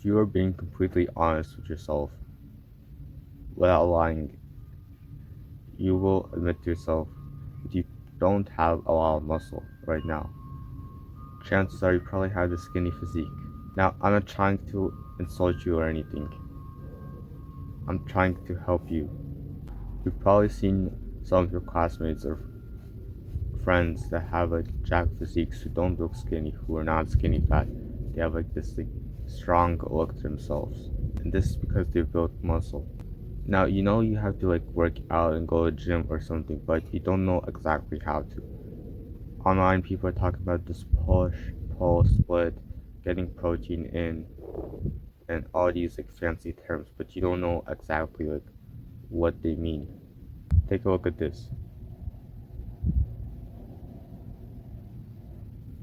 you are being completely honest with yourself without lying, you will admit to yourself that you don't have a lot of muscle right now. Chances are you probably have the skinny physique. Now, I'm not trying to insult you or anything. I'm trying to help you. You've probably seen some of your classmates or friends that have like jack physiques who don't look skinny, who are not skinny fat. They have like this like strong look to themselves. And this is because they built muscle. Now you know you have to like work out and go to the gym or something, but you don't know exactly how to. Online people are talking about this push, pull, split, getting protein in, and all these like fancy terms, but you don't know exactly like what they mean. Take a look at this.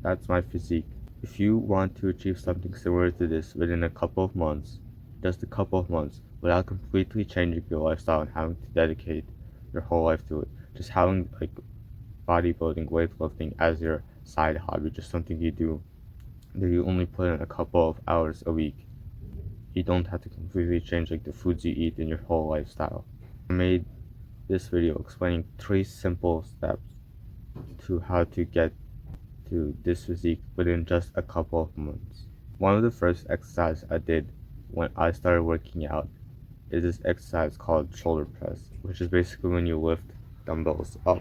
That's my physique. If you want to achieve something similar to this within a couple of months, just a couple of months, without completely changing your lifestyle and having to dedicate your whole life to it, just having like bodybuilding, weightlifting as your side hobby, just something you do that you only put in a couple of hours a week. You don't have to completely change like the foods you eat in your whole lifestyle. I made this video explaining 3 simple steps to how to get to this physique within just a couple of months. One of the first exercises I did when I started working out is this exercise called shoulder press, which is basically when you lift dumbbells up.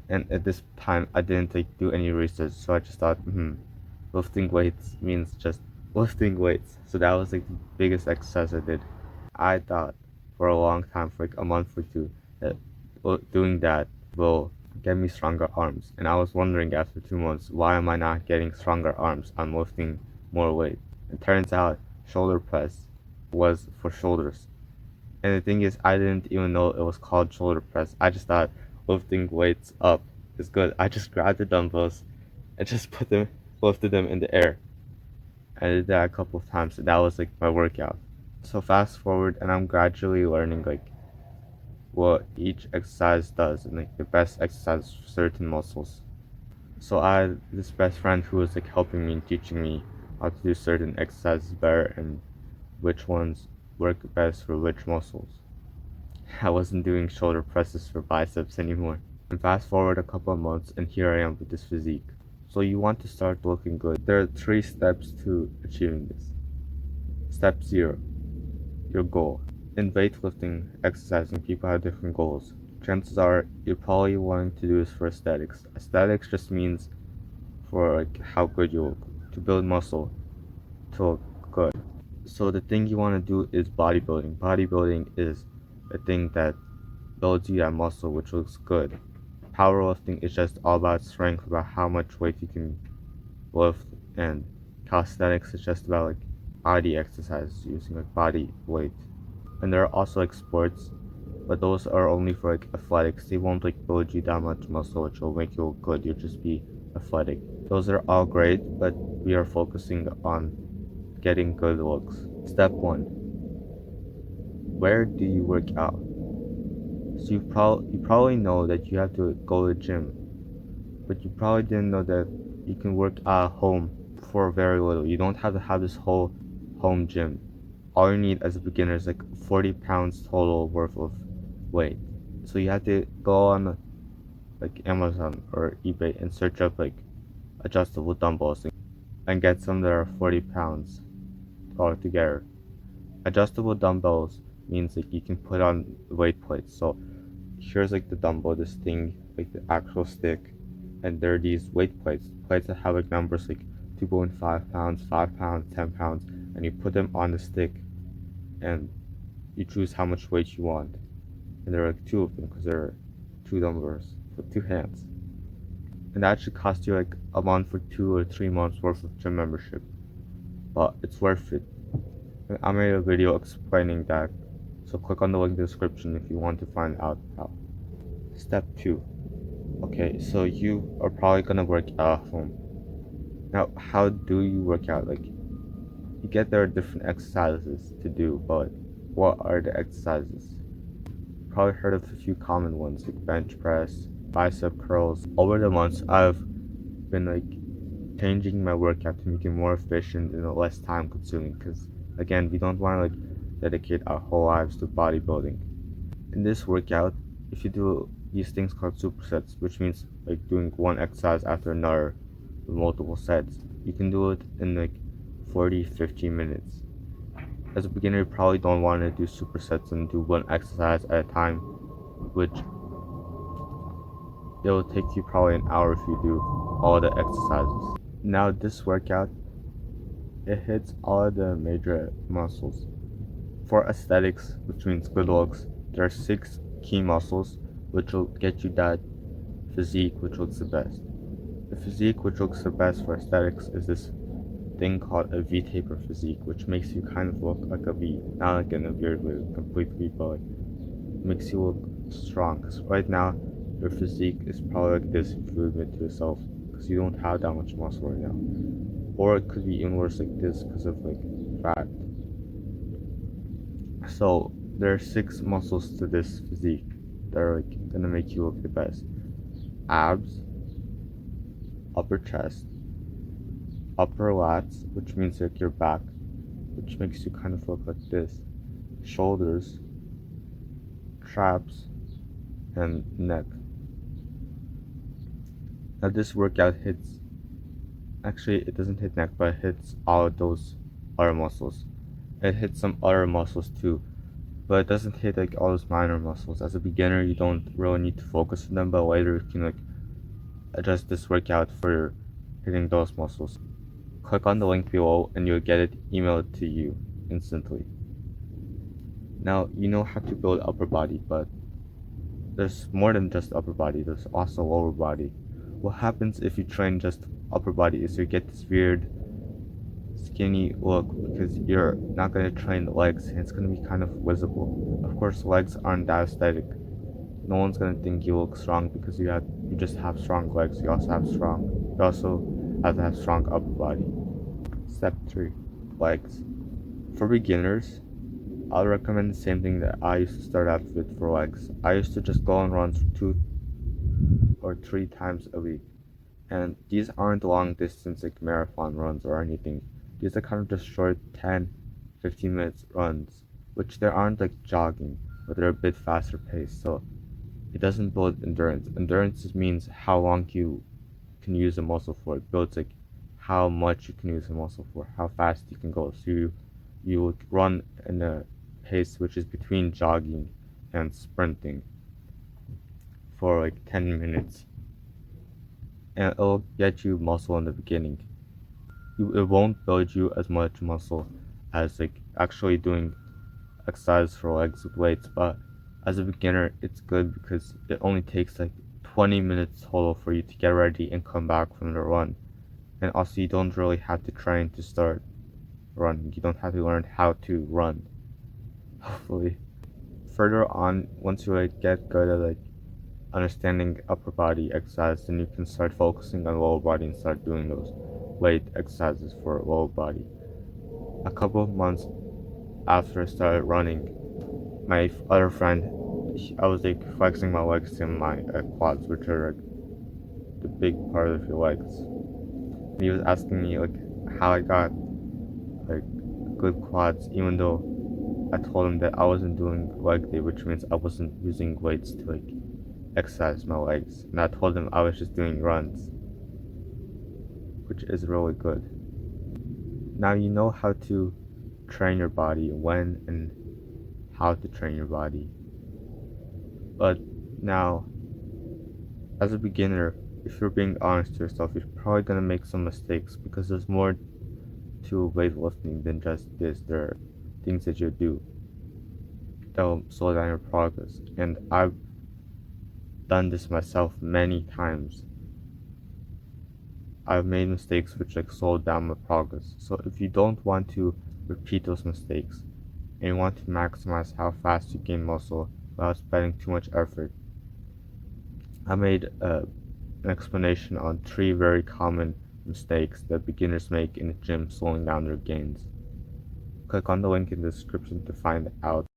And at this time, I didn't like do any research, so I just thought, lifting weights means just lifting weights. So that was like the biggest exercise I did. I thought for a long time, for like a month or two, that doing that will get me stronger arms. And I was wondering after 2 months, why am I not getting stronger arms? I'm lifting more weight. It turns out shoulder press was for shoulders. And the thing is, I didn't even know it was called shoulder press. I just thought lifting weights up is good. I just grabbed the dumbbells and just lifted them in the air. I did that a couple of times, and that was like my workout. So fast forward, and I'm gradually learning like what each exercise does and like the best exercise for certain muscles. So I had this best friend who was like helping me and teaching me how to do certain exercises better and which ones work best for which muscles. I wasn't doing shoulder presses for biceps anymore. And fast forward a couple of months and here I am with this physique. So you want to start looking good. There are 3 steps to achieving this. Step 0, your goal. In weightlifting, exercising, people have different goals. Chances are you're probably wanting to do this for aesthetics. Aesthetics just means for like how good you look, to build muscle, to look good. So the thing you want to do is bodybuilding. Bodybuilding is a thing that builds you that muscle which looks good. Powerlifting is just all about strength, about how much weight you can lift, and calisthenics is just about like body exercise using like body weight. And there are also like sports, but those are only for like athletics. They won't like build you that much muscle which will make you look good. You'll just be athletic. Those are all great, but we are focusing on getting good looks. Step 1. Where do you work out? So you probably know that you have to go to the gym, but you probably didn't know that you can work at home for very little. You don't have to have this whole home gym. All you need as a beginner is like 40 pounds total worth of weight. So you have to go on like Amazon or eBay and search up like adjustable dumbbells and get some that are 40 pounds altogether. Adjustable dumbbells means like you can put on weight plates. So here's like the dumbbell, this thing, like the actual stick, and there are these weight plates that have like numbers like 2.5 pounds, 5 pounds, 10 pounds, and you put them on the stick and you choose how much weight you want. And there are like 2 of them because there are 2 numbers for 2 hands. And that should cost you like a month for 2 or 3 months worth of gym membership, but it's worth it. And I made a video explaining that, so click on the link in the description if you want to find out how. Step 2. Okay, so you are probably gonna work out at home. Now, how do you work out? Like, you get there are different exercises to do, but what are the exercises? Probably heard of a few common ones like bench press, bicep curls. Over the months, I've been like changing my workout to make it more efficient and less time consuming, because again, we don't want to dedicate our whole lives to bodybuilding. In this workout, if you do these things called supersets, which means doing one exercise after another with multiple sets, you can do it in 40-50 minutes. As a beginner, you probably don't want to do supersets and do one exercise at a time, which it will take you probably an hour if you do all the exercises. Now this workout, it hits all of the major muscles. For aesthetics, which means good looks, there are 6 key muscles which will get you that physique which looks the best. The physique which looks the best for aesthetics is this thing called a V-taper physique, which makes you kind of look like a V, not like in a weird way, complete V, but makes you look strong. Because right now, your physique is probably like this if you admit to yourself, because you don't have that much muscle right now. Or it could be even worse like this because of fat. So there are 6 muscles to this physique that are gonna make you look the best. Abs, upper chest, upper lats, which means your back, which makes you kind of look like this, shoulders, traps, and neck. Now this workout it doesn't hit neck, but it hits all of those other muscles. It hits some other muscles too, but it doesn't hit all those minor muscles. As a beginner, you don't really need to focus on them, but later you can adjust this workout for hitting those muscles. Click on the link below and you'll get it emailed to you instantly. Now, you know how to build upper body, but there's more than just upper body, there's also lower body. What happens if you train just upper body is you get this weird skinny look because you're not going to train the legs and it's going to be kind of visible. Of course, legs aren't that aesthetic. No one's going to think you look strong because you just have strong legs. You also have to have strong upper body. Step 3, legs. For beginners, I'll recommend the same thing that I used to start out with for legs. I used to just go on runs 2 or 3 times a week. And these aren't long distance marathon runs or anything. These are kind of just short 10-15 minutes runs, which they aren't jogging, but they're a bit faster paced, so it doesn't build endurance. Endurance means how long you can use a muscle for. It builds how much you can use a muscle for, how fast you can go. So you run in a pace which is between jogging and sprinting for 10 minutes. And it'll get you muscle in the beginning. It won't build you as much muscle as actually doing exercise for legs with weights, but as a beginner it's good because it only takes 20 minutes total for you to get ready and come back from the run. And also you don't really have to train to start running. You don't have to learn how to run, hopefully. Further on, once you get good at understanding upper body exercise, then you can start focusing on lower body and start doing those weight exercises for lower body. A couple of months after I started running, my other friend, I was flexing my legs and my quads, which are the big part of your legs. And he was asking me how I got good quads, even though I told him that I wasn't doing leg day, which means I wasn't using weights to exercise my legs. And I told him I was just doing runs, which is really good. Now you know how to train your body, when and how to train your body. But now, as a beginner, if you're being honest to yourself, you're probably gonna make some mistakes because there's more to weightlifting than just this. There are things that you do that'll slow down your progress. And I've done this myself many times. I've made mistakes which slowed down my progress. So if you don't want to repeat those mistakes and you want to maximize how fast you gain muscle without spending too much effort, I made an explanation on 3 very common mistakes that beginners make in the gym slowing down their gains. Click on the link in the description to find out.